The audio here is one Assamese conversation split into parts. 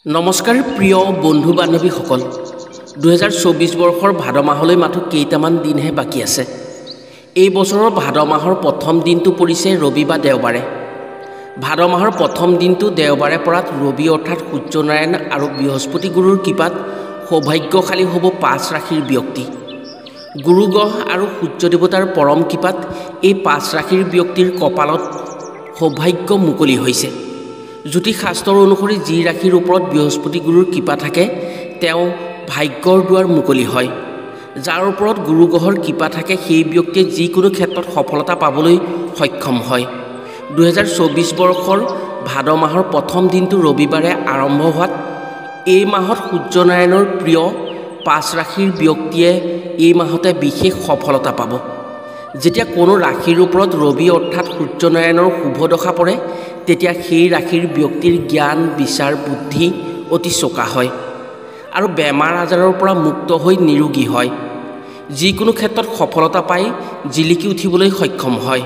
নমস্কাৰ প্ৰিয় বন্ধু বান্ধৱীসকল 2024 বৰ্ষৰ ভাদ মাহলৈ মাত্ৰ কেইটামান দিনহে বাকী আছে। এই বছৰৰ ভাদ মাহৰ প্ৰথম দিনটো পৰিছে ৰবি বা দেওবাৰে। ভাদ মাহৰ প্ৰথম দিনটো দেওবাৰে পৰাত ৰবি অৰ্থাৎ সূৰ্যনাৰায়ণ আৰু বৃহস্পতি গুৰুৰ কৃপাত সৌভাগ্যশালী হ'ব 5 ৰাশিৰ ব্যক্তি। গুৰু গ্ৰহ আৰু সূৰ্য দেৱতাৰ পৰম কৃপাত এই 5 ৰাশিৰ ব্যক্তিৰ কপালত সৌভাগ্য মুকলি হৈছে। জ্যোতিষ শাস্ত্ৰৰ অনুসৰি যি ৰাশিৰ ওপৰত বৃহস্পতি গুৰুৰ কৃপা থাকে তেওঁ ভাগ্যৰ দুৱাৰ মুকলি হয়। যাৰ ওপৰত গুৰু গ্ৰহৰ কৃপা থাকে সেই ব্যক্তিয়ে যিকোনো ক্ষেত্ৰত সফলতা পাবলৈ সক্ষম হয়। 2024 বৰ্ষৰ ভাদ মাহৰ প্ৰথম দিনটো ৰবিবাৰে আৰম্ভ হোৱাত এই মাহত সূৰ্যনাৰায়ণৰ প্ৰিয় 5 ৰাশিৰ ব্যক্তিয়ে এই মাহতে বিশেষ সফলতা পাব। যেতিয়া কোনো ৰাশিৰ ওপৰত ৰবি অৰ্থাৎ সূৰ্যনাৰায়ণৰ শুভ দশা পৰে তেতিয়া সেই ৰাশিৰ ব্যক্তিৰ জ্ঞান বিচাৰ বুদ্ধি অতি চোকা হয় আৰু বেমাৰ আজাৰৰ পৰা মুক্ত হৈ নিৰোগী হয়। যিকোনো ক্ষেত্ৰত সফলতা পাই জিলিকি উঠিবলৈ সক্ষম হয়।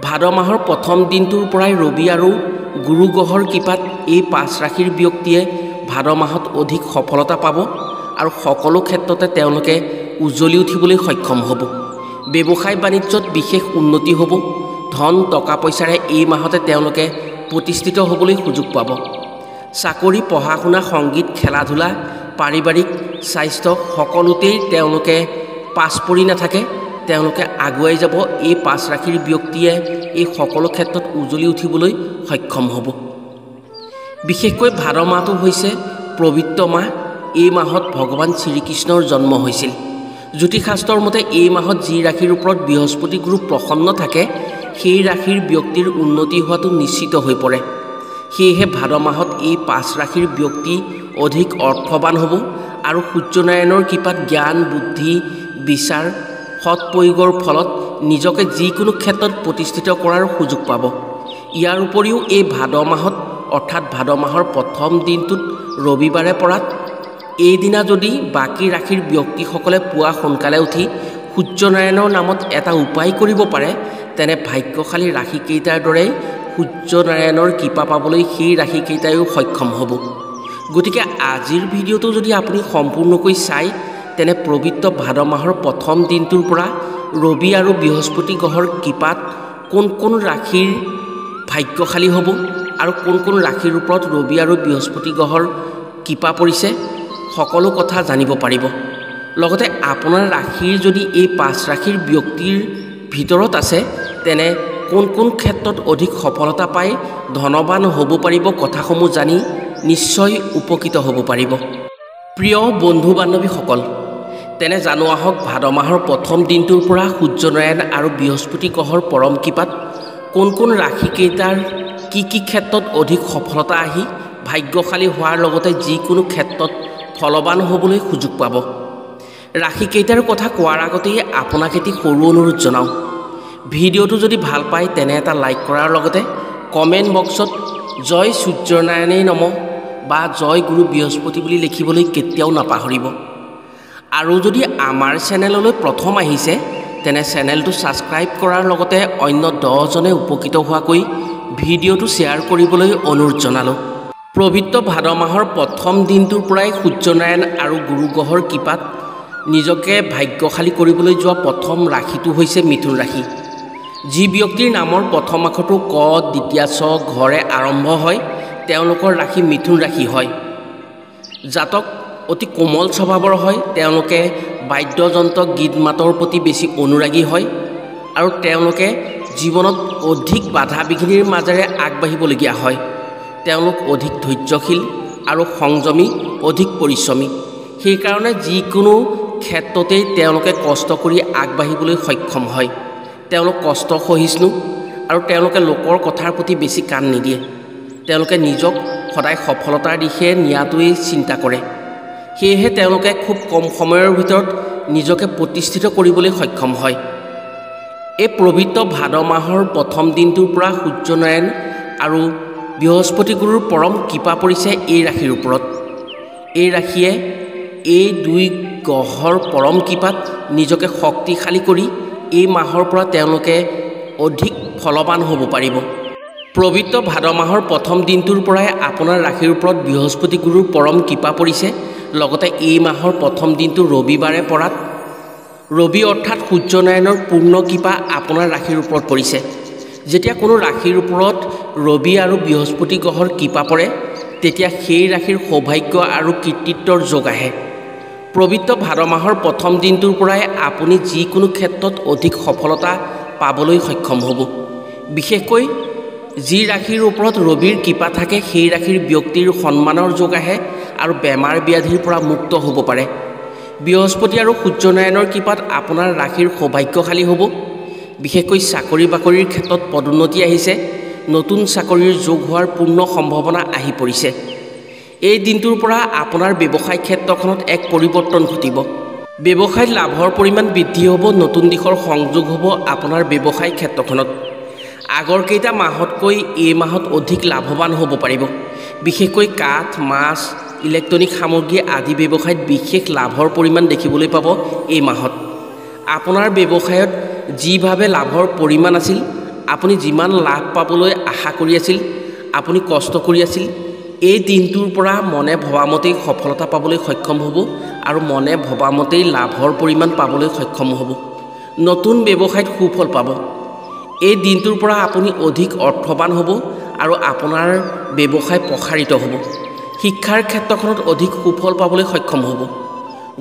ভাদ মাহৰ প্ৰথম দিনটোৰ পৰাই ৰবি আৰু গুৰু গ্ৰহৰ কৃপাত এই 5 ৰাশিৰ ব্যক্তিয়ে ভাদ মাহত অধিক সফলতা পাব আৰু সকলো ক্ষেত্ৰতে তেওঁলোকে উজ্বলি উঠিবলৈ সক্ষম হ'ব। ব্যৱসায় বাণিজ্যত বিশেষ উন্নতি হ'ব। ধন টকা পইচাৰে এই মাহতে তেওঁলোকে প্ৰতিষ্ঠিত হ'বলৈ সুযোগ পাব। চাকৰি পঢ়া শুনা সংগীত খেলা ধূলা পাৰিবাৰিক স্বাস্থ্য সকলোতেই তেওঁলোকে পাছ পৰি নাথাকে, তেওঁলোকে আগুৱাই যাব। এই 5 ৰাশিৰ ব্যক্তিয়ে এই সকলো ক্ষেত্ৰত উজ্বলি উঠিবলৈ সক্ষম হ'ব। বিশেষকৈ ভাদ মাহটো হৈছে পবিত্ৰ মাহ। এই মাহত ভগৱান শ্ৰীকৃষ্ণৰ জন্ম হৈছিল। জ্যোতিষশাস্ত্ৰৰ মতে এই মাহত যি ৰাশিৰ ওপৰত বৃহস্পতি গুৰু প্ৰসন্ন থাকে সেই ৰাশিৰ ব্যক্তিৰ উন্নতি হোৱাটো নিশ্চিত হৈ পৰে। সেয়েহে ভাদ মাহত এই 5 ৰাশিৰ ব্যক্তি অধিক অৰ্থৱান হ'ব আৰু সূৰ্যনাৰায়ণৰ কৃপাত জ্ঞান বুদ্ধি বিচাৰ সৎ প্ৰয়োগৰ ফলত নিজকে যিকোনো ক্ষেত্ৰত প্ৰতিষ্ঠিত কৰাৰ সুযোগ পাব। ইয়াৰ উপৰিও এই ভাদ মাহত অৰ্থাৎ ভাদ মাহৰ প্ৰথম দিনটোত ৰবিবাৰে পৰাত এইদিনা যদি বাকী ৰাশিৰ ব্যক্তিসকলে পুৱা সোনকালে উঠি সূৰ্যনাৰায়ণৰ নামত এটা উপায় কৰিব পাৰে তেনে ভাগ্যশালী ৰাশিকেইটাৰ দৰেই সূৰ্যনাৰায়ণৰ কৃপা পাবলৈ সেই ৰাশিকেইটাইও সক্ষম হ'ব। গতিকে আজিৰ ভিডিঅ'টো যদি আপুনি সম্পূৰ্ণকৈ চাই তেনে পবিত্ৰ ভাদ মাহৰ প্ৰথম দিনটোৰ পৰা ৰবি আৰু বৃহস্পতি গ্ৰহৰ কৃপাত কোন কোন ৰাশিৰ ভাগ্যশালী হ'ব আৰু কোন কোন ৰাশিৰ ওপৰত ৰবি আৰু বৃহস্পতি গ্ৰহৰ কৃপা পৰিছে সকলো কথা জানিব পাৰিব। লগতে আপোনাৰ ৰাশিৰ যদি এই 5 ৰাশিৰ ব্যক্তিৰ ভিতৰত আছে তেনে কোন কোন ক্ষেত্ৰত অধিক সফলতা পাই ধনৱান হ'ব পাৰিব কথাসমূহ জানি নিশ্চয় উপকৃত হ'ব পাৰিব। প্ৰিয় বন্ধু বান্ধৱীসকল, তেনে জানো আহক ভাদ মাহৰ প্ৰথম দিনটোৰ পৰা সূৰ্যনাৰায়ণ আৰু বৃহস্পতি গ্ৰহৰ পৰম কৃপাত কোন কোন ৰাশিকেইটাৰ কি ক্ষেত্ৰত অধিক সফলতা আহি ভাগ্যশালী হোৱাৰ লগতে যিকোনো ক্ষেত্ৰত ফলৱান হ'বলৈ সুযোগ পাব। ৰাশিকেইটাৰ কথা কোৱাৰ আগতেই আপোনাক এটি সৰু অনুৰোধ জনাওঁ। ভিডিঅ'টো যদি ভাল পায় তেনে এটা লাইক কৰাৰ লগতে কমেণ্ট বক্সত জয় সূৰ্যনাৰায়ণেই নমঃ বা জয় গুৰু বৃহস্পতি বুলি লিখিবলৈ কেতিয়াও নাপাহৰিব। আৰু যদি আমাৰ চেনেললৈ প্ৰথম আহিছে তেনে চেনেলটো ছাবস্ক্ৰাইব কৰাৰ লগতে অন্য 10জনে উপকৃত হোৱাকৈ ভিডিঅ'টো শ্বেয়াৰ কৰিবলৈ অনুৰোধ জনালোঁ। পবিত্ৰ ভাদ মাহৰ প্ৰথম দিনটোৰ পৰাই সূৰ্যনাৰায়ণ আৰু গুৰু গ্ৰহৰ কৃপাত নিজকে ভাগ্যশালী কৰিবলৈ যোৱা প্ৰথম ৰাশিটো হৈছে মিথুন ৰাশি। যি ব্যক্তিৰ নামৰ প্ৰথম আখৰটো ক দ্বিতীয়া ছ ঘৰে আৰম্ভ হয় তেওঁলোকৰ ৰাশি মিথুন ৰাশি হয়। জাতক অতি কোমল স্বভাৱৰ হয়। তেওঁলোকে বাদ্যযন্ত্ৰ গীত মাতৰ প্ৰতি বেছি অনুৰাগী হয় আৰু তেওঁলোকে জীৱনত অধিক বাধা বিঘিনিৰ মাজেৰে আগবাঢ়িবলগীয়া হয়। তেওঁলোক অধিক ধৈৰ্যশীল আৰু সংযমী, অধিক পৰিশ্ৰমী। সেইকাৰণে যিকোনো ক্ষেত্ৰতেই তেওঁলোকে কষ্ট কৰি আগবাঢ়িবলৈ সক্ষম হয়। তেওঁলোক কষ্ট সহিষ্ণু আৰু তেওঁলোকে লোকৰ কথাৰ প্ৰতি বেছি কাণ নিদিয়ে। তেওঁলোকে নিজক সদায় সফলতাৰ দিশে নিয়াটোৱেই চিন্তা কৰে। সেয়েহে তেওঁলোকে খুব কম সময়ৰ ভিতৰত নিজকে প্ৰতিষ্ঠিত কৰিবলৈ সক্ষম হয়। এই পবিত্ৰ ভাদ মাহৰ প্ৰথম দিনটোৰ পৰা সূৰ্যনাৰায়ণ আৰু বৃহস্পতি গুৰুৰ পৰম কৃপা পৰিছে এই ৰাশিৰ ওপৰত। এই ৰাশিয়ে এই 2 গ্ৰহৰ পৰম কৃপাত নিজকে শক্তিশালী কৰি এই মাহৰ পৰা তেওঁলোকে অধিক ফলৱান হ'ব পাৰিব। পবিত্ৰ ভাদ মাহৰ প্ৰথম দিনটোৰ পৰাই আপোনাৰ ৰাশিৰ ওপৰত বৃহস্পতি গুৰুৰ পৰম কৃপা পৰিছে। লগতে এই মাহৰ প্ৰথম দিনটো ৰবিবাৰে পৰাত ৰবি অৰ্থাৎ সূৰ্যনাৰায়ণৰ পূৰ্ণ কৃপা আপোনাৰ ৰাশিৰ ওপৰত পৰিছে। যেতিয়া কোনো ৰাশিৰ ওপৰত ৰবি আৰু বৃহস্পতি গ্ৰহৰ কৃপা পৰে তেতিয়া সেই ৰাশিৰ সৌভাগ্য আৰু কৃতিত্বৰ যোগ আহে। পবিত্ৰ ভাদ মাহৰ প্ৰথম দিনটোৰ পৰাই আপুনি যিকোনো ক্ষেত্ৰত অধিক সফলতা পাবলৈ সক্ষম হ'ব। বিশেষকৈ যি ৰাশিৰ ওপৰত ৰবিৰ কৃপা থাকে সেই ৰাশিৰ ব্যক্তিৰ সন্মানৰ যোগ আহে আৰু বেমাৰ ব্যাধিৰ পৰা মুক্ত হ'ব পাৰে। বৃহস্পতি আৰু সূৰ্যনাৰায়ণৰ কৃপাত আপোনাৰ ৰাশিৰ সৌভাগ্যশালী হ'ব। বিশেষকৈ চাকৰি বাকৰিৰ ক্ষেত্ৰত পদোন্নতি আহিছে। নতুন চাকৰিৰ যোগ হোৱাৰ পূৰ্ণ সম্ভাৱনা আহি পৰিছে। এই দিনটোৰ পৰা আপোনাৰ ব্যৱসায় ক্ষেত্ৰখনত এক পৰিৱৰ্তন ঘটিব। ব্যৱসায়ত লাভৰ পৰিমাণ বৃদ্ধি হ'ব। নতুন দিশৰ সংযোগ হ'ব আপোনাৰ ব্যৱসায় ক্ষেত্ৰখনত। আগৰ কেইটা মাহতকৈ এই মাহত অধিক লাভৱান হ'ব পাৰিব। বিশেষকৈ কাঠ, মাছ, ইলেক্ট্ৰনিক সামগ্ৰী আদি ব্যৱসায়ত বিশেষ লাভৰ পৰিমাণ দেখিবলৈ পাব। এই মাহত আপোনাৰ ব্যৱসায়ত যিভাৱে লাভৰ পৰিমাণ আছিল, আপুনি যিমান লাভ পাবলৈ আশা কৰি আছিল, আপুনি কষ্ট কৰি আছিল, এই দিনটোৰ পৰা মনে ভবামতেই সফলতা পাবলৈ সক্ষম হ'ব আৰু মনে ভবামতেই লাভৰ পৰিমাণ পাবলৈ সক্ষম হ'ব। নতুন ব্যৱসায়ত সুফল পাব। এই দিনটোৰ পৰা আপুনি অধিক অৰ্থৱান হ'ব আৰু আপোনাৰ ব্যৱসায় প্ৰসাৰিত হ'ব। শিক্ষাৰ ক্ষেত্ৰখনত অধিক সুফল পাবলৈ সক্ষম হ'ব।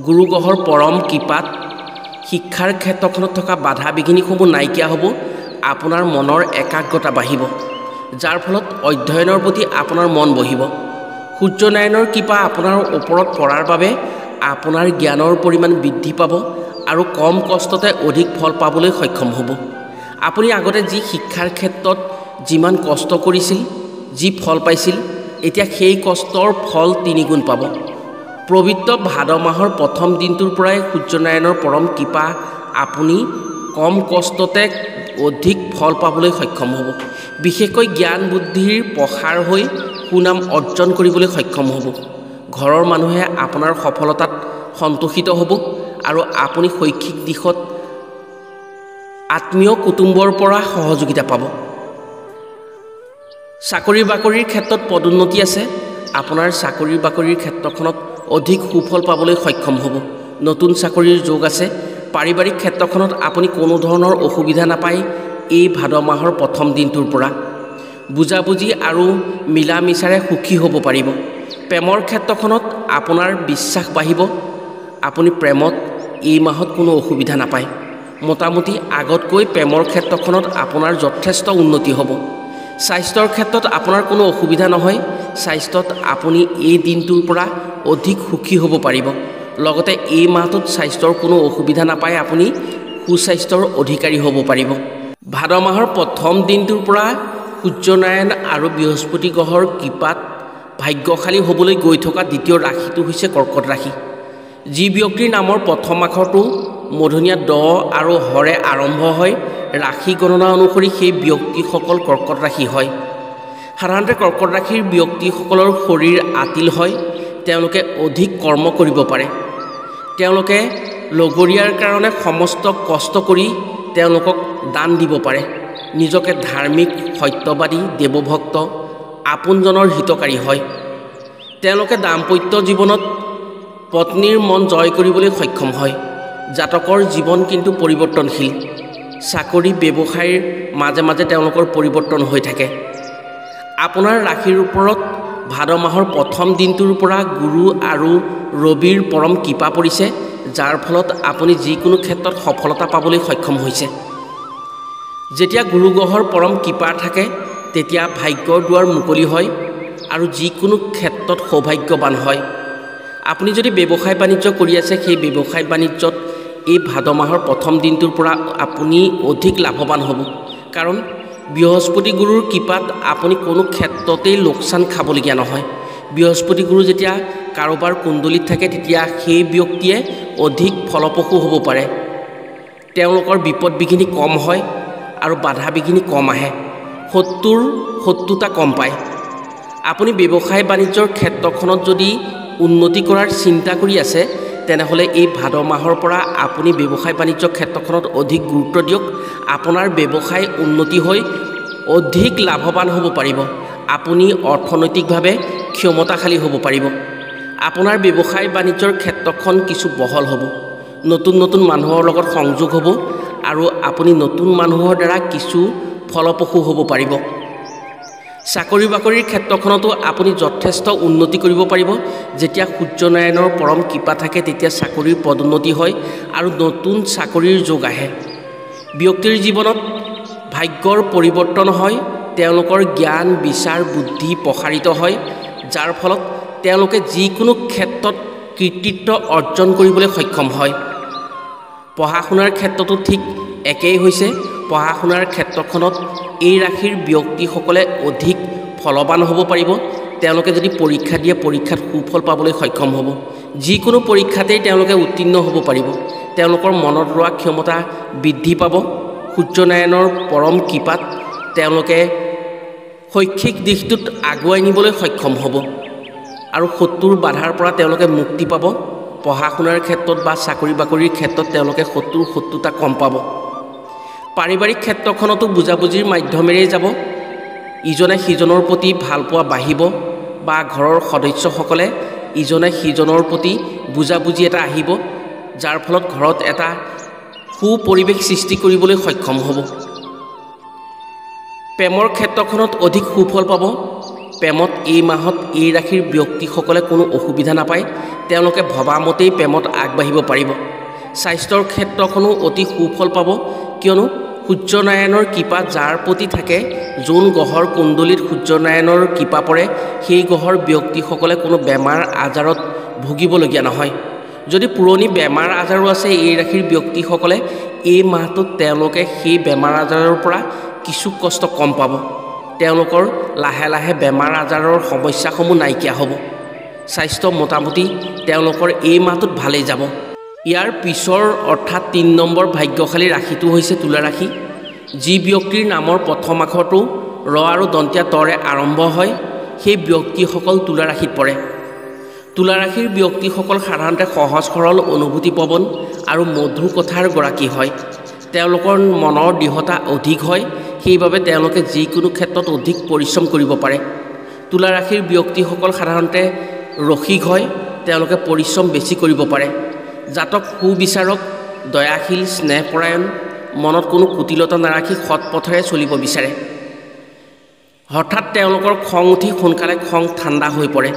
গুৰু গ্ৰহৰ পৰম কৃপাত শিক্ষাৰ ক্ষেত্ৰখনত থকা বাধা বিঘিনিসমূহ নাইকিয়া হ'ব। আপোনাৰ মনৰ একাগ্ৰতা বাঢ়িব, যাৰ ফলত অধ্যয়নৰ প্ৰতি আপোনাৰ মন বহিব। সূৰ্যনাৰায়ণৰ কৃপা আপোনাৰ ওপৰত পৰাৰ বাবে আপোনাৰ জ্ঞানৰ পৰিমাণ বৃদ্ধি পাব আৰু কম কষ্টতে অধিক ফল পাবলৈ সক্ষম হ'ব। আপুনি আগতে যি শিক্ষাৰ ক্ষেত্ৰত যিমান কষ্ট কৰিছিল, যি ফল পাইছিল, এতিয়া সেই কষ্টৰ ফল 3 গুণ পাব। পবিত্ৰ ভাদ মাহৰ প্ৰথম দিনটোৰ পৰাই সূৰ্যনাৰায়ণৰ পৰম কৃপা আপুনি কম কষ্টতে অধিক ফল পাবলৈ সক্ষম হ'ব। বিশেষকৈ জ্ঞান বুদ্ধিৰ প্ৰসাৰ হৈ সুনাম অৰ্জন কৰিবলৈ সক্ষম হ'ব। ঘৰৰ মানুহে আপোনাৰ সফলতাত সন্তোষিত হ'ব আৰু আপুনি শৈক্ষিক দিশত আত্মীয় কুটুম্বৰ পৰা সহযোগিতা পাব। চাকৰি বাকৰিৰ ক্ষেত্ৰত পদোন্নতি আছে। আপোনাৰ চাকৰি বাকৰিৰ ক্ষেত্ৰখনত অধিক সুফল পাবলৈ সক্ষম হ'ব। নতুন চাকৰিৰ যোগ আছে। পাৰিবাৰিক ক্ষেত্ৰখনত আপুনি কোনো ধৰণৰ অসুবিধা নাপায়। এই ভাদ মাহৰ প্ৰথম দিনটোৰ পৰা বুজাবুজি আৰু মিলা মিছাৰে সুখী হ'ব পাৰিব। প্ৰেমৰ ক্ষেত্ৰখনত আপোনাৰ বিশ্বাস বাঢ়িব। আপুনি প্ৰেমত এই মাহত কোনো অসুবিধা নাপায়। মোটামুটি আগতকৈ প্ৰেমৰ ক্ষেত্ৰখনত আপোনাৰ যথেষ্ট উন্নতি হ'ব। স্বাস্থ্যৰ ক্ষেত্ৰত আপোনাৰ কোনো অসুবিধা নহয়। স্বাস্থ্যত আপুনি এই দিনটোৰ পৰা অধিক সুখী হ'ব পাৰিব। লগতে এই মাহটোত স্বাস্থ্যৰ কোনো অসুবিধা নাপায় আপুনি সুস্বাস্থ্যৰ অধিকাৰী হ'ব পাৰিব। ভাদ মাহৰ প্ৰথম দিনটোৰ পৰা সূৰ্যনাৰায়ণ আৰু বৃহস্পতি গ্ৰহৰ কৃপাত ভাগ্যশালী হ'বলৈ গৈ থকা দ্বিতীয় ৰাশিটো হৈছে কৰ্কট ৰাশি। যি ব্যক্তিৰ নামৰ প্ৰথম আখৰটো মূৰ্ধন্য ড আৰু হৰে আৰম্ভ হয়, ৰাশি গণনা অনুসৰি সেই ব্যক্তিসকল কৰ্কট ৰাশি হয়। সাধাৰণতে কৰ্কট ৰাশিৰ ব্যক্তিসকলৰ শৰীৰ আতিল হয়। তেওঁলোকে অধিক কৰ্ম কৰিব পাৰে। তেওঁলোকে লগৰীয়াৰ কাৰণে সমস্ত কষ্ট কৰি তেওঁলোকক দান দিব পাৰে। নিজকে ধাৰ্মিক, সত্যবাদী, দেৱভক্ত, আপোনজনৰ হিতকাৰী হয়। তেওঁলোকে দাম্পত্য জীৱনত পত্নীৰ মন জয় কৰিবলৈ সক্ষম হয়। জাতকৰ জীৱন কিন্তু পৰিৱৰ্তনশীল। চাকৰি ব্যৱসায়ৰ মাজে মাজে তেওঁলোকৰ পৰিৱৰ্তন হৈ থাকে। আপোনাৰ ৰাশিৰ ওপৰত ভাদ মাহৰ প্ৰথম দিনটোৰ পৰা গুৰু আৰু ৰবিৰ পৰম কৃপা পৰিছে, যাৰ ফলত আপুনি যিকোনো ক্ষেত্ৰত সফলতা পাবলৈ সক্ষম হৈছে। যেতিয়া গুৰু গ্ৰহৰ পৰম কৃপা থাকে তেতিয়া ভাগ্যৰ দুৱাৰ মুকলি হয় আৰু যিকোনো ক্ষেত্ৰত সৌভাগ্যৱান হয়। আপুনি যদি ব্যৱসায় বাণিজ্য কৰি আছে, সেই ব্যৱসায় বাণিজ্যত এই ভাদ মাহৰ প্ৰথম দিনটোৰ পৰা আপুনি অধিক লাভৱান হ'ব। কাৰণ বৃহস্পতি গুৰুৰ কৃপাত আপুনি কোনো ক্ষেত্ৰতেই লোকচান খাবলগীয়া নহয়। বৃহস্পতি গুৰু যেতিয়া কাৰোবাৰ কুণ্ডলীত থাকে তেতিয়া সেই ব্যক্তিয়ে অধিক ফলপ্ৰসূ হ'ব পাৰে। তেওঁলোকৰ বিপদ বিঘিনি কম হয় আৰু বাধা বিঘিনি কম আহে। শত্ৰুতা কম পায়। আপুনি ব্যৱসায় বাণিজ্যৰ ক্ষেত্ৰখনত যদি উন্নতি কৰাৰ চিন্তা কৰি আছে, তেনেহ'লে এই ভাদ মাহৰ পৰা আপুনি ব্যৱসায় বাণিজ্য ক্ষেত্ৰখনত অধিক গুৰুত্ব দিয়ক। আপোনাৰ ব্যৱসায় উন্নতি হৈ অধিক লাভৱান হ'ব পাৰিব। আপুনি অৰ্থনৈতিকভাৱে ক্ষমতাশালী হ'ব পাৰিব। আপোনাৰ ব্যৱসায় বাণিজ্যৰ ক্ষেত্ৰখন কিছু বহল হ'ব। নতুন নতুন মানুহৰ লগত সংযোগ হ'ব আৰু আপুনি নতুন মানুহৰ দ্বাৰা কিছু ফলপ্ৰসূ হ'ব পাৰিব। চাকৰি বাকৰিৰ ক্ষেত্ৰখনতো আপুনি যথেষ্ট উন্নতি কৰিব পাৰিব। যেতিয়া সূৰ্যনাৰায়ণৰ পৰম কৃপা থাকে তেতিয়া চাকৰিৰ পদোন্নতি হয় আৰু নতুন চাকৰিৰ যোগ আহে। ব্যক্তিৰ জীৱনত ভাগ্যৰ পৰিৱৰ্তন হয়। তেওঁলোকৰ জ্ঞান বিচাৰ বুদ্ধি প্ৰসাৰিত হয়, যাৰ ফলত তেওঁলোকে যিকোনো ক্ষেত্ৰত কৃতিত্ব অৰ্জন কৰিবলৈ সক্ষম হয়। পঢ়া শুনাৰ ক্ষেত্ৰতো ঠিক একেই হৈছে। পঢ়া শুনাৰ ক্ষেত্ৰখনত এই ৰাশিৰ ব্যক্তিসকলে অধিক ফলৱান হ'ব পাৰিব। তেওঁলোকে যদি পৰীক্ষা দিয়ে পৰীক্ষাত সুফল পাবলৈ সক্ষম হ'ব। যিকোনো পৰীক্ষাতেই তেওঁলোকে উত্তীৰ্ণ হ'ব পাৰিব। তেওঁলোকৰ মনত ৰোৱা ক্ষমতা বৃদ্ধি পাব। সূৰ্যনাৰায়ণৰ পৰম কৃপাত তেওঁলোকে শৈক্ষিক দিশটোত আগুৱাই নিবলৈ সক্ষম হ'ব আৰু শত্ৰুৰ বাধাৰ পৰা তেওঁলোকে মুক্তি পাব। পঢ়া শুনাৰ ক্ষেত্ৰত বা চাকৰি বাকৰিৰ ক্ষেত্ৰত তেওঁলোকে শত্ৰুতা কম পাব। পাৰিবাৰিক ক্ষেত্ৰখনতো বুজাবুজিৰ মাধ্যমেৰেই যাব। ইজনে সিজনৰ প্ৰতি ভালপোৱা বাঢ়িব বা ঘৰৰ সদস্যসকলে ইজনে সিজনৰ প্ৰতি বুজাবুজি এটা আহিব, যাৰ ফলত ঘৰত এটা সুপৰিৱেশ সৃষ্টি কৰিবলৈ সক্ষম হ'ব। প্ৰেমৰ ক্ষেত্ৰখনত অধিক সুফল পাব। প্ৰেমত এই মাহত এই ৰাশিৰ ব্যক্তিসকলে কোনো অসুবিধা নাপায়। তেওঁলোকে ভবামতেই প্ৰেমত আগবাঢ়িব পাৰিব। স্বাস্থ্যৰ ক্ষেত্ৰখনো অতি সুফল পাব, কিয়নো সূৰ্যনাৰায়ণৰ কৃপা যাৰ প্ৰতি থাকে, যোন গ্ৰহৰ কুণ্ডলীত সূৰ্যনাৰায়ণৰ কৃপা পৰে, সেই গ্ৰহৰ ব্যক্তিসকলে কোনো বেমাৰ আজাৰত ভুগিবলগীয়া নহয়। যদি পুৰণি বেমাৰ আজাৰো আছে এই ৰাশিৰ ব্যক্তিসকলে, এই মাহটোত তেওঁলোকে সেই বেমাৰ আজাৰৰ পৰা কিছু কষ্ট কম পাব। তেওঁলোকৰ লাহে লাহে বেমাৰ আজাৰৰ সমস্যাসমূহ নাইকিয়া হ'ব। স্বাস্থ্য মোটামুটি তেওঁলোকৰ এই মাহটোত ভালেই যাব। ইয়াৰ পিছৰ অৰ্থাৎ ৩ নম্বৰ ভাগ্যশালী ৰাশিটো হৈছে তুলা ৰাশি। যি ব্যক্তিৰ নামৰ প্ৰথম আখৰটো ৰ আৰু দন্তীয়া তৰে আৰম্ভ হয়, সেই ব্যক্তিসকল তুলা ৰাশিত পৰে। তুলা ৰাশিৰ ব্যক্তিসকল সাধাৰণতে সহজ সৰল অনুভূতিপ্ৰৱণ আৰু মধুৰ কথাৰ গৰাকী হয়। তেওঁলোকৰ মনৰ দৃঢ়তা অধিক হয়, সেইবাবে তেওঁলোকে যিকোনো ক্ষেত্ৰত অধিক পৰিশ্ৰম কৰিব পাৰে। তুলা ৰাশিৰ ব্যক্তিসকল সাধাৰণতে ৰসিক হয়। তেওঁলোকে পৰিশ্ৰম বেছি কৰিব পাৰে। জাতক সুবিচাৰক, দয়াশীল, স্নেহপৰায়ণ, মনত কোনো কুটিলতা নাৰাখি সৎ পথেৰে চলিব বিচাৰে। হঠাৎ তেওঁলোকৰ খং উঠি সোনকালে খং ঠাণ্ডা হৈ পৰে।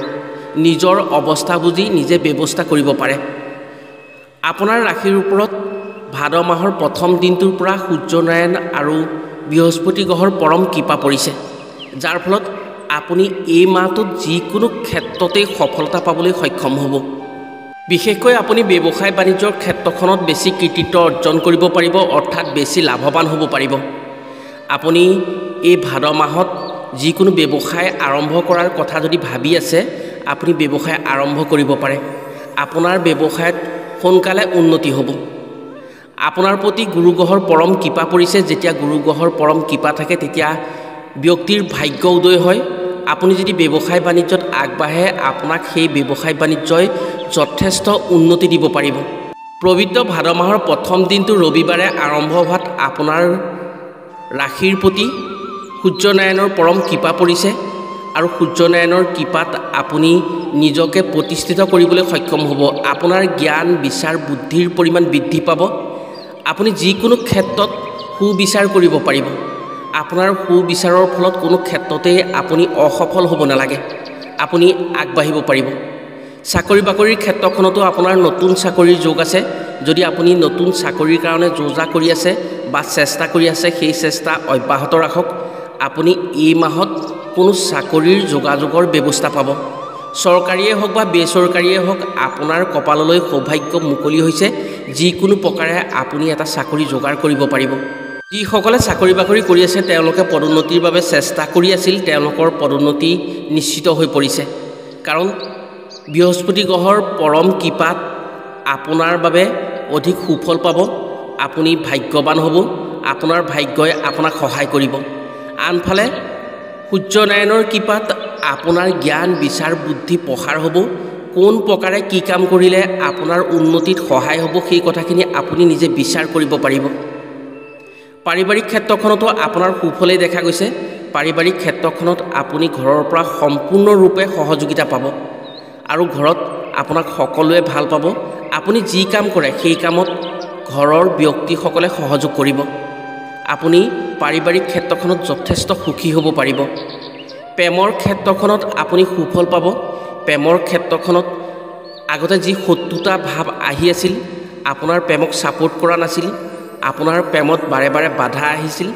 নিজৰ অৱস্থা বুজি নিজে ব্যৱস্থা কৰিব পাৰে। আপোনাৰ ৰাশিৰ ওপৰত ভাদ মাহৰ প্ৰথম দিনটোৰ পৰা সূৰ্যনাৰায়ণ আৰু বৃহস্পতি গ্ৰহৰ পৰম কৃপা পৰিছে, যাৰ ফলত আপুনি এই মাহটোত যিকোনো ক্ষেত্ৰতেই সফলতা পাবলৈ সক্ষম হ'ব। বিশেষকৈ আপুনি ব্যৱসায় বাণিজ্যৰ ক্ষেত্ৰখনত বেছি কৃতিত্ব অৰ্জন কৰিব পাৰিব, অৰ্থাৎ বেছি লাভৱান হ'ব পাৰিব। আপুনি এই ভাদ মাহত যিকোনো ব্যৱসায় আৰম্ভ কৰাৰ কথা যদি ভাবি আছে, আপুনি ব্যৱসায় আৰম্ভ কৰিব পাৰে। আপোনাৰ ব্যৱসায়ত সোনকালে উন্নতি হ'ব। আপোনাৰ প্ৰতি গুৰু গ্ৰহৰ পৰম কৃপা পৰিছে। যেতিয়া গুৰু গ্ৰহৰ পৰম কৃপা থাকে তেতিয়া ব্যক্তিৰ ভাগ্য উদয় হয়। আপুনি যদি ব্যৱসায় বাণিজ্যত আগবাঢ়ে, আপোনাক সেই ব্যৱসায় বাণিজ্যই যথেষ্ট উন্নতি দিব পাৰিব। পবিত্ৰ ভাদ মাহৰ প্ৰথম দিনটো ৰবিবাৰে আৰম্ভ হোৱাত আপোনাৰ ৰাশিৰ প্ৰতি সূৰ্যনাৰায়ণৰ পৰম কৃপা পৰিছে আৰু সূৰ্যনাৰায়ণৰ কৃপাত আপুনি নিজকে প্ৰতিষ্ঠিত কৰিবলৈ সক্ষম হ'ব। আপোনাৰ জ্ঞান বিচাৰ বুদ্ধিৰ পৰিমাণ বৃদ্ধি পাব। আপুনি যিকোনো ক্ষেত্ৰত সুবিচাৰ কৰিব পাৰিব। আপোনাৰ সুবিচাৰৰ ফলত কোনো ক্ষেত্ৰতেই আপুনি অসফল হ'ব নালাগে। আপুনি আগবাঢ়িব পাৰিব। চাকৰি বাকৰিৰ ক্ষেত্ৰখনতো আপোনাৰ নতুন চাকৰিৰ যোগ আছে। যদি আপুনি নতুন চাকৰিৰ কাৰণে যোজা কৰি আছে বা চেষ্টা কৰি আছে, সেই চেষ্টা অব্যাহত ৰাখক। আপুনি এই মাহত কোনো চাকৰিৰ যোগাযোগৰ ব্যৱস্থা পাব। চৰকাৰীয়ে হওক বা বেচৰকাৰীয়ে হওক, আপোনাৰ কপাললৈ সৌভাগ্য মুকলি হৈছে। যিকোনো প্ৰকাৰে আপুনি এটা চাকৰি যোগাৰ কৰিব পাৰিব। যিসকলে চাকৰি বাকৰি কৰি আছে তেওঁলোকে পদোন্নতিৰ বাবে চেষ্টা কৰি আছিল, তেওঁলোকৰ পদোন্নতি নিশ্চিত হৈ পৰিছে। কাৰণ বৃহস্পতি গ্ৰহৰ পৰম কৃপাত আপোনাৰ বাবে অধিক সুফল পাব। আপুনি ভাগ্যৱান হ'ব। আপোনাৰ ভাগ্যই আপোনাক সহায় কৰিব। আনফালে সূৰ্যনাৰায়ণৰ কৃপাত আপোনাৰ জ্ঞান বিচাৰ বুদ্ধি প্ৰসাৰ হ'ব। কোন প্ৰকাৰে কি কাম কৰিলে আপোনাৰ উন্নতিত সহায় হ'ব, সেই কথাখিনি আপুনি নিজে বিচাৰ কৰিব পাৰিব। পাৰিবাৰিক ক্ষেত্ৰখনতো আপোনাৰ সুফলেই দেখা গৈছে। পাৰিবাৰিক ক্ষেত্ৰখনত আপুনি ঘৰৰ পৰা সম্পূৰ্ণৰূপে সহযোগিতা পাব আৰু ঘৰত আপোনাক সকলোৱে ভাল পাব। আপুনি যি কাম কৰে সেই কামত ঘৰৰ ব্যক্তিসকলে সহযোগ কৰিব। আপুনি পাৰিবাৰিক ক্ষেত্ৰখনত যথেষ্ট সুখী হ'ব পাৰিব। প্ৰেমৰ ক্ষেত্ৰখনত আপুনি সুফল পাব। প্ৰেমৰ ক্ষেত্ৰখনত আগতে যি শত্ৰুতা ভাৱ আহি আছিল, আপোনাৰ প্ৰেমক ছাপোৰ্ট কৰা নাছিল, আপোনাৰ প্ৰেমত বাৰে বাৰে বাধা আহিছিল,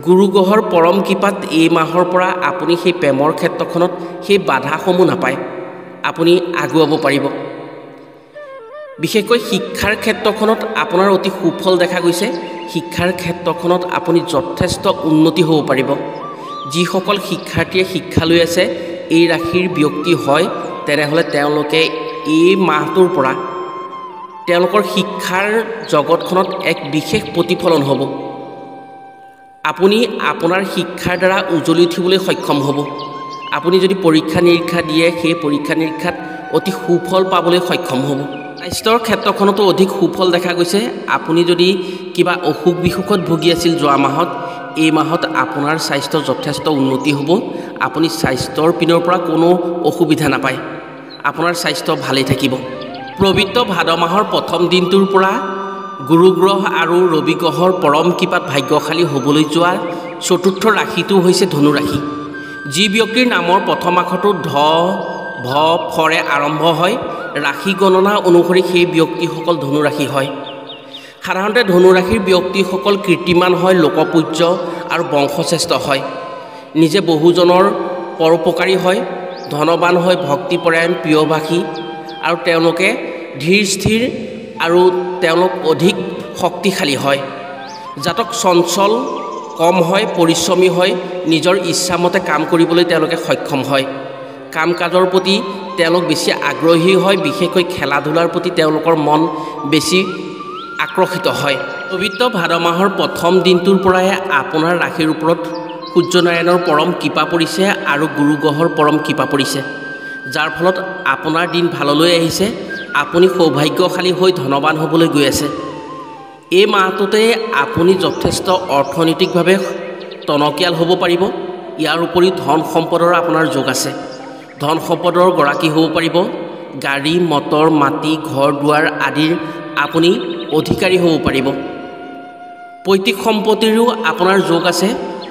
গুৰু গ্ৰহৰ পৰম কৃপাত এই মাহৰ পৰা আপুনি সেই প্ৰেমৰ ক্ষেত্ৰখনত সেই বাধাসমূহ নাপায়, আপুনি আগুৱাব পাৰিব। বিশেষকৈ শিক্ষাৰ ক্ষেত্ৰখনত আপোনাৰ অতি সুফল দেখা গৈছে। শিক্ষাৰ ক্ষেত্ৰখনত আপুনি যথেষ্ট উন্নতি হ'ব পাৰিব। যিসকল শিক্ষাৰ্থীয়ে শিক্ষা লৈ আছে এই ৰাশিৰ ব্যক্তি হয়, তেনেহ'লে তেওঁলোকে এই মাহটোৰ পৰা তেওঁলোকৰ শিক্ষাৰ জগতখনত এক বিশেষ প্ৰতিফলন হ'ব। আপুনি আপোনাৰ শিক্ষাৰ দ্বাৰা উজ্বলি উঠিবলৈ সক্ষম হ'ব। আপুনি যদি পৰীক্ষা নিৰীক্ষা দিয়ে, সেই পৰীক্ষা নিৰীক্ষাত অতি সুফল পাবলৈ সক্ষম হ'ব। স্বাস্থ্যৰ ক্ষেত্ৰখনতো অধিক সুফল দেখা গৈছে। আপুনি যদি কিবা অসুখ বিসুখত ভুগি আছিল যোৱা মাহত, এই মাহত আপোনাৰ স্বাস্থ্য যথেষ্ট উন্নতি হ'ব। আপুনি স্বাস্থ্যৰ পিনৰ পৰা কোনো অসুবিধা নাপায়, আপোনাৰ স্বাস্থ্য ভালেই থাকিব। পবিত্ৰ ভাদ মাহৰ প্ৰথম দিনটোৰ পৰা গুৰু গ্ৰহ আৰু ৰবি গ্ৰহৰ পৰম কৃপাত ভাগ্যশালী হ'বলৈ যোৱা চতুৰ্থ ৰাশিটো হৈছে ধনু ৰাশি। যি ব্যক্তিৰ নামৰ প্ৰথম আখৰটো ধ, ভ, ফৰে আৰম্ভ হয়, ৰাশি গণনা অনুসৰি সেই ব্যক্তিসকল ধনু ৰাশি হয়। সাধাৰণতে ধনু ৰাশিৰ ব্যক্তিসকল কীৰ্তিমান হয়, লোকপূজ্য আৰু বংশশ্ৰেষ্ঠ হয়, নিজে বহুজনৰ পৰোপকাৰী হয়, ধনৱান হয়, ভক্তিপৰায়ণ, প্ৰিয়ভাষী আৰু তেওঁলোকে ধীৰ স্থিৰ আৰু তেওঁলোক অধিক শক্তিশালী হয়। জাতক চঞ্চল কম হয়, পৰিশ্ৰমী হয়, নিজৰ ইচ্ছামতে কাম কৰিবলৈ তেওঁলোকে সক্ষম হয়। কাম কাজৰ প্ৰতি তেওঁলোক বেছি আগ্ৰহী হয়, বিশেষকৈ খেলা ধূলাৰ প্ৰতি তেওঁলোকৰ মন বেছি আকৰ্ষিত হয়। পবিত্ৰ ভাদ মাহৰ প্ৰথম দিনটোৰ পৰাই আপোনাৰ ৰাশিৰ ওপৰত সূৰ্যনাৰায়ণৰ পৰম কৃপা পৰিছে আৰু গুৰু গ্ৰহৰ পৰম কৃপা পৰিছে, যাৰ ফলত আপোনাৰ দিন ভাললৈ আহিছে। আপুনি সৌভাগ্যশালী হৈ ধনৱান হ'বলৈ গৈ আছে। এই মাহটোতে আপুনি যথেষ্ট অৰ্থনৈতিকভাৱে টনকিয়াল হ'ব পাৰিব। ইয়াৰ উপৰি ধন সম্পদৰ আপোনাৰ যোগ আছে। ধন সম্পদৰ গৰাকী হ'ব পাৰিব। গাড়ী মটৰ, মাটি, ঘৰ দুৱাৰ আদিৰ আপুনি অধিকাৰী হ'ব পাৰিব। পৈতৃক সম্পত্তিৰো আপোনাৰ যোগ আছে।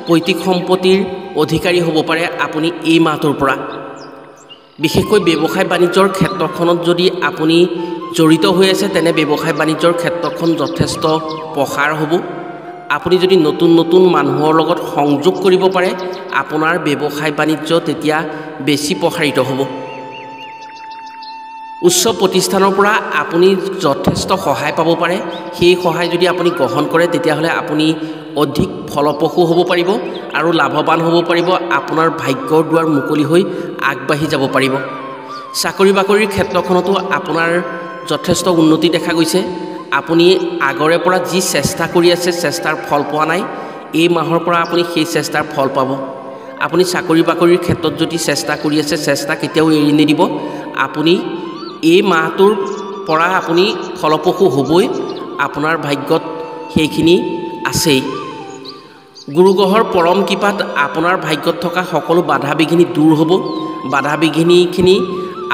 পৈতৃক সম্পত্তিৰ অধিকাৰী হ'ব পাৰে আপুনি এই মাহটোৰ পৰা। বিশেষকৈ ব্যৱসায় বাণিজ্যৰ ক্ষেত্ৰখনত যদি আপুনি জড়িত হৈ আছে, তেনে ব্যৱসায় বাণিজ্যৰ ক্ষেত্ৰখন যথেষ্ট প্ৰসাৰ হ'ব। আপুনি যদি নতুন নতুন মানুহৰ লগত সংযোগ কৰিব পাৰে, আপোনাৰ ব্যৱসায় বাণিজ্য তেতিয়া বেছি প্ৰসাৰিত হ'ব। উচ্চ প্ৰতিষ্ঠানৰ পৰা আপুনি যথেষ্ট সহায় পাব পাৰে। সেই সহায় যদি আপুনি গ্ৰহণ কৰে, তেতিয়াহ'লে আপুনি অধিক ফলপ্ৰসূ হ'ব পাৰিব আৰু লাভৱান হ'ব পাৰিব। আপোনাৰ ভাগ্যৰ দুৱাৰ মুকলি হৈ আগবাঢ়ি যাব পাৰিব। চাকৰি বাকৰিৰ ক্ষেত্ৰখনতো আপোনাৰ যথেষ্ট উন্নতি দেখা গৈছে। আপুনি আগৰে পৰা যি চেষ্টা কৰি আছে, চেষ্টাৰ ফল পোৱা নাই, এই মাহৰ পৰা আপুনি সেই চেষ্টাৰ ফল পাব। আপুনি চাকৰি বাকৰিৰ ক্ষেত্ৰত যদি চেষ্টা কৰি আছে, চেষ্টা কেতিয়াও এৰি নিদিব। আপুনি এই মাহটোৰ পৰা আপুনি ফলপ্ৰসূ হ'বই, আপোনাৰ ভাগ্যত সেইখিনি আছেই। গুৰু গ্ৰহৰ পৰম কৃপাত আপোনাৰ ভাগ্যত থকা সকলো বাধা বিঘিনি দূৰ হ'ব। বাধা বিঘিনিখিনি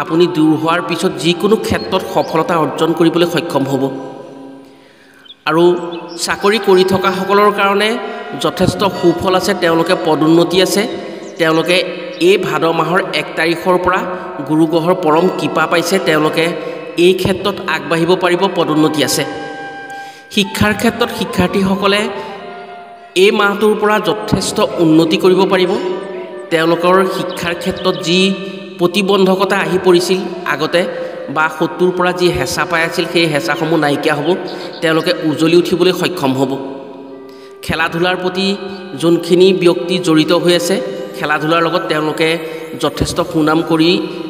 আপুনি দূৰ হোৱাৰ পিছত যিকোনো ক্ষেত্ৰত সফলতা অৰ্জন কৰিবলৈ সক্ষম হ'ব। আৰু চাকৰি কৰি থকাসকলৰ কাৰণে যথেষ্ট সুফল আছে। তেওঁলোকে পদোন্নতি আছে। তেওঁলোকে এই ভাদ মাহৰ 1 তাৰিখৰ পৰা গুৰু গ্ৰহৰ পৰম কৃপা পাইছে। তেওঁলোকে এই ক্ষেত্ৰত আগবাঢ়িব পাৰিব, পদোন্নতি আছে। শিক্ষাৰ ক্ষেত্ৰত শিক্ষাৰ্থীসকলে এই মাহটোৰ পৰা যথেষ্ট উন্নতি কৰিব পাৰিব। তেওঁলোকৰ শিক্ষাৰ ক্ষেত্ৰত যি প্ৰতিবন্ধকতা আহি পৰিছিল আগতে বা শত্ৰুৰ পৰা যি হেঁচা পাই আছিল, সেই হেঁচাসমূহ নাইকিয়া হ'ব। তেওঁলোকে উজ্বলি উঠিবলৈ সক্ষম হ'ব। খেলা ধূলাৰ প্ৰতি যোনখিনি ব্যক্তি জড়িত হৈ আছে, খেলা ধূলাৰ লগত তেওঁলোকে যথেষ্ট সুনাম কৰি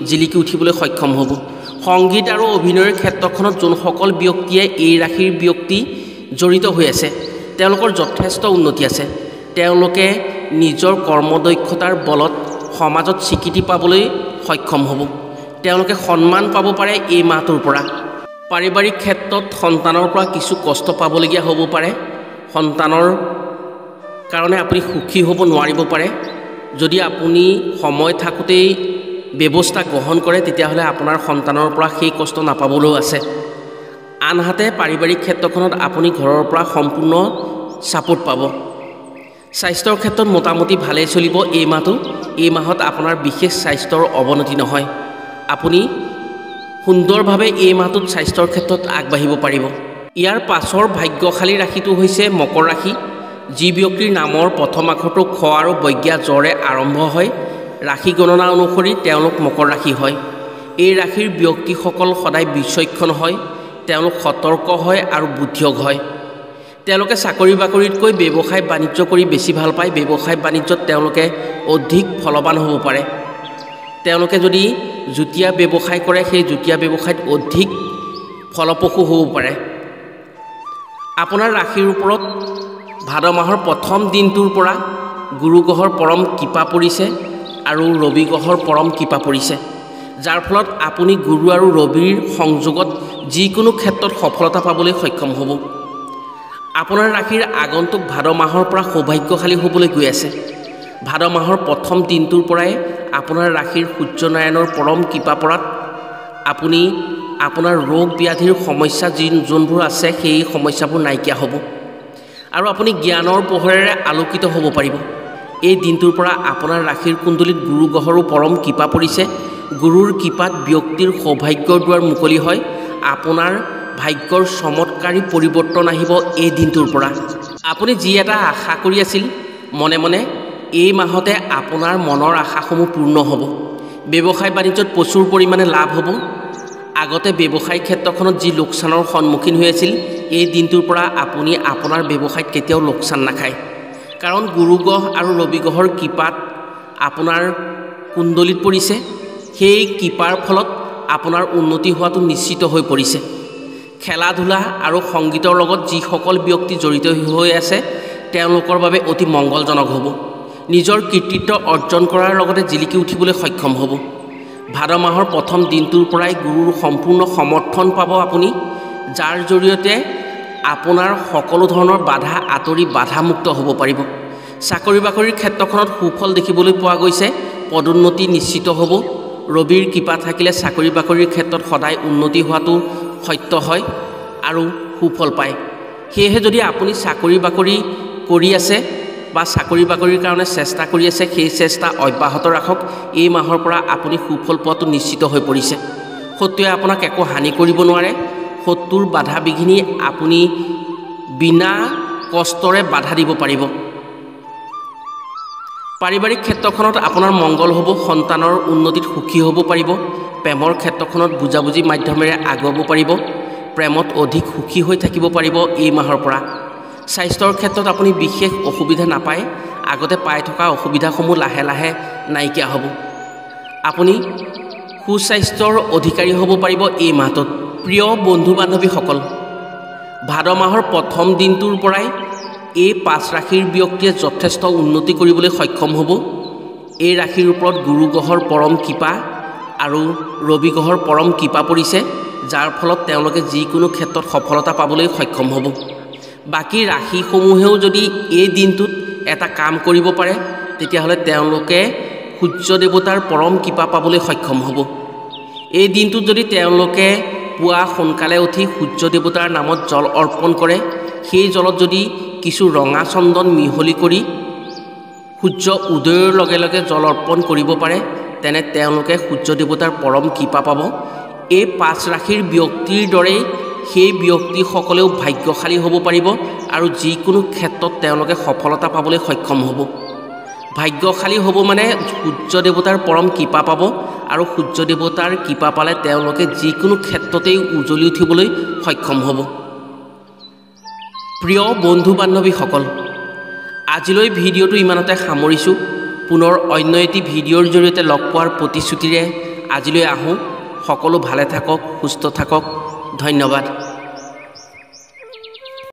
জিলিকি উঠিবলৈ সক্ষম হ'ব। সংগীত আৰু অভিনয়ৰ ক্ষেত্ৰখনত যোনসকল ব্যক্তিয়ে এই ৰাশিৰ ব্যক্তি জড়িত হৈ আছে, তেওঁলোকৰ যথেষ্ট উন্নতি আছে। তেওঁলোকে নিজৰ কৰ্মদক্ষতাৰ বলত সমাজত স্বীকৃতি পাবলৈ সক্ষম হ'ব। তেওঁলোকে সন্মান পাব পাৰে এই মাহটোৰ পৰা। পাৰিবাৰিক ক্ষেত্ৰত সন্তানৰ পৰা কিছু কষ্ট পাবলগীয়া হ'ব পাৰে। সন্তানৰ কাৰণে আপুনি সুখী হ'ব নোৱাৰিব পাৰে। যদি আপুনি সময় থাকোঁতেই ব্যৱস্থা গ্ৰহণ কৰে তেতিয়াহ'লে আপোনাৰ সন্তানৰ পৰা সেই কষ্ট নাপাবলৈও আছে। আনহাতে পাৰিবাৰিক ক্ষেত্ৰখনত আপুনি ঘৰৰ পৰা সম্পূৰ্ণ ছাপোৰ্ট পাব। স্বাস্থ্যৰ ক্ষেত্ৰত মোটামুটি ভালেই চলিব এই মাহটো। এই মাহত আপোনাৰ বিশেষ স্বাস্থ্যৰ অৱনতি নহয়। আপুনি সুন্দৰভাৱে এই মাহটোত স্বাস্থ্যৰ ক্ষেত্ৰত আগবাঢ়িব পাৰিব। ইয়াৰ পাছৰ ভাগ্যশালী ৰাশিটো হৈছে মকৰ ৰাশি। যি ব্যক্তিৰ নামৰ প্ৰথম আখৰটো খ আৰু বজ্ঞা জৰে আৰম্ভ হয়, ৰাশি গণনা অনুসৰি তেওঁলোক মকৰ ৰাশি হয়। এই ৰাশিৰ ব্যক্তিসকল সদায় বিচক্ষণ হয়, তেওঁলোক সতৰ্ক হয় আৰু বুদ্ধিয়ক হয়। তেওঁলোকে চাকৰি বাকৰিতকৈ ব্যৱসায় বাণিজ্য কৰি বেছি ভাল পায়। ব্যৱসায় বাণিজ্যত তেওঁলোকে অধিক ফলৱান হ'ব পাৰে। তেওঁলোকে যদি যুটীয়া ব্যৱসায় কৰে সেই যুটীয়া ব্যৱসায়ত অধিক ফলপ্ৰসূ হ'ব পাৰে। আপোনাৰ ৰাশিৰ ওপৰত ভাদ মাহৰ প্ৰথম দিনটোৰ পৰা গুৰু গ্ৰহৰ পৰম কৃপা পৰিছে আৰু ৰবি গ্ৰহৰ পৰম কৃপা পৰিছে, যাৰ ফলত আপুনি গুৰু আৰু ৰবিৰ সংযোগত যিকোনো ক্ষেত্ৰত সফলতা পাবলৈ সক্ষম হ'ব। আপোনাৰ ৰাশিৰ আগন্তুক ভাদ মাহৰ পৰা সৌভাগ্যশালী হ'বলৈ গৈ আছে। ভাদ মাহৰ প্ৰথম দিনটোৰ পৰাই আপোনাৰ ৰাশিৰ সূৰ্যনাৰায়ণৰ পৰম কৃপা পৰাত আপুনি আপোনাৰ ৰোগ ব্যাধিৰ সমস্যা যোনবোৰ আছে সেই সমস্যাবোৰ নাইকিয়া হ'ব আৰু আপুনি জ্ঞানৰ পোহৰেৰে আলোকিত হ'ব পাৰিব। এই দিনটোৰ পৰা আপোনাৰ ৰাশিৰ কুণ্ডলীত গুৰু গ্ৰহৰো পৰম কৃপা পৰিছে। গুৰুৰ কৃপাত ব্যক্তিৰ সৌভাগ্যৰ দুৱাৰ মুকলি হয়। আপোনাৰ ভাগ্যৰ চমৎকাৰী পৰিৱৰ্তন আহিব এই দিনটোৰ পৰা। আপুনি যি এটা আশা কৰি আছিল মনে মনে, এই মাহতে আপোনাৰ মনৰ আশাসমূহ পূৰ্ণ হ'ব। ব্যৱসায় বাণিজ্যত প্ৰচুৰ পৰিমাণে লাভ হ'ব। আগতে ব্যৱসায়িক ক্ষেত্ৰখনত যি লোকচানৰ সন্মুখীন হৈ আছিল, এই দিনটোৰ পৰা আপুনি আপোনাৰ ব্যৱসায়ত কেতিয়াও লোকচান নাখায়। কাৰণ গুৰু গ্ৰহ আৰু ৰবি গ্ৰহৰ কৃপাত আপোনাৰ কুণ্ডলীত পৰিছে। সেই কৃপাৰ ফলত আপোনাৰ উন্নতি হোৱাটো নিশ্চিত হৈ পৰিছে। খেলা ধূলা আৰু সংগীতৰ লগত যিসকল ব্যক্তি জড়িত হৈ আছে তেওঁলোকৰ বাবে অতি মংগলজনক হ'ব। নিজৰ কৃতিত্ব অৰ্জন কৰাৰ লগতে জিলিকি উঠিবলৈ সক্ষম হ'ব। ভাদ মাহৰ প্ৰথম দিনটোৰ পৰাই গুৰুৰ সম্পূৰ্ণ সমৰ্থন পাব আপুনি, যাৰ জৰিয়তে আপোনাৰ সকলো ধৰণৰ বাধা আঁতৰি বাধামুক্ত হ'ব পাৰিব। চাকৰি বাকৰিৰ ক্ষেত্ৰখনত সুফল দেখিবলৈ পোৱা গৈছে। পদোন্নতি নিশ্চিত হ'ব। ৰবিৰ কৃপা থাকিলে চাকৰি বাকৰিৰ ক্ষেত্ৰত সদায় উন্নতি হোৱাটো সত্য হয় আৰু সুফল পায়। সেয়েহে যদি আপুনি চাকৰি বাকৰি কৰি আছে বা চাকৰি বাকৰিৰ কাৰণে চেষ্টা কৰি আছে, সেই চেষ্টা অব্যাহত ৰাখক। এই মাহৰ পৰা আপুনি সুফল পোৱাটো নিশ্চিত হৈ পৰিছে। শত্ৰুৱে আপোনাক একো হানি কৰিব নোৱাৰে। শত্ৰুৰ বাধা বিঘিনি আপুনি বিনা কষ্টৰে বাধা দিব পাৰিব। পাৰিবাৰিক ক্ষেত্ৰখনত আপোনাৰ মংগল হ'ব। সন্তানৰ উন্নতিত সুখী হ'ব পাৰিব। প্ৰেমৰ ক্ষেত্ৰখনত বুজাবুজি মাধ্যমেৰে আগুৱাব পাৰিব। প্ৰেমত অধিক সুখী হৈ থাকিব পাৰিব এই মাহৰ পৰা। স্বাস্থ্যৰ ক্ষেত্ৰত আপুনি বিশেষ অসুবিধা নাপায়। আগতে পাই থকা অসুবিধাসমূহ লাহে লাহে নাইকিয়া হ'ব। আপুনি সুস্বাস্থ্যৰ অধিকাৰী হ'ব পাৰিব এই মাহটোত। প্ৰিয় বন্ধু বান্ধৱীসকল, ভাদ মাহৰ প্ৰথম দিনটোৰ পৰাই এই 5 ৰাশিৰ ব্যক্তিয়ে যথেষ্ট উন্নতি কৰিবলৈ সক্ষম হ'ব। এই ৰাশিৰ ওপৰত গুৰু গ্ৰহৰ পৰম কৃপা আৰু ৰবি গ্ৰহৰ পৰম কৃপা পৰিছে, যাৰ ফলত তেওঁলোকে যিকোনো ক্ষেত্ৰত সফলতা পাবলৈ সক্ষম হ'ব। বাকী ৰাশিসমূহেও যদি এই দিনটোত এটা কাম কৰিব পাৰে তেতিয়াহ'লে তেওঁলোকে সূৰ্য দেৱতাৰ পৰম কৃপা পাবলৈ সক্ষম হ'ব। এই দিনটোত যদি তেওঁলোকে পুৱা সোনকালে উঠি সূৰ্য দেৱতাৰ নামত জল অৰ্পণ কৰে, সেই জলত যদি কিছু ৰঙা চন্দন মিহলি কৰি সূৰ্য উদয়ৰ লগে লগে জল অৰ্পণ কৰিব পাৰে, তেনে তেওঁলোকে সূৰ্য দেৱতাৰ পৰম কৃপা পাব। এই 5 ৰাশিৰ ব্যক্তিৰ দৰেই সেই ব্যক্তিসকলেও ভাগ্যশালী হ'ব পাৰিব আৰু যিকোনো ক্ষেত্ৰত তেওঁলোকে সফলতা পাবলৈ সক্ষম হ'ব। ভাগ্যশালী হ'ব মানে সূৰ্য দেৱতাৰ পৰম কৃপা পাব আৰু সূৰ্য দেৱতাৰ কৃপা পালে তেওঁলোকে যিকোনো ক্ষেত্ৰতেই উজ্বলি উঠিবলৈ সক্ষম হ'ব। প্ৰিয় বন্ধু বান্ধৱীসকল, আজিলৈ ভিডিঅ'টো ইমানতে সামৰিছোঁ। পুনৰ অন্য এটি ভিডিঅ'ৰ জৰিয়তে লগ পোৱাৰ প্ৰতিশ্ৰুতিৰে আজিলৈ আহোঁ। সকলো ভালে থাকক, সুস্থ থাকক। ধন্যবাদ।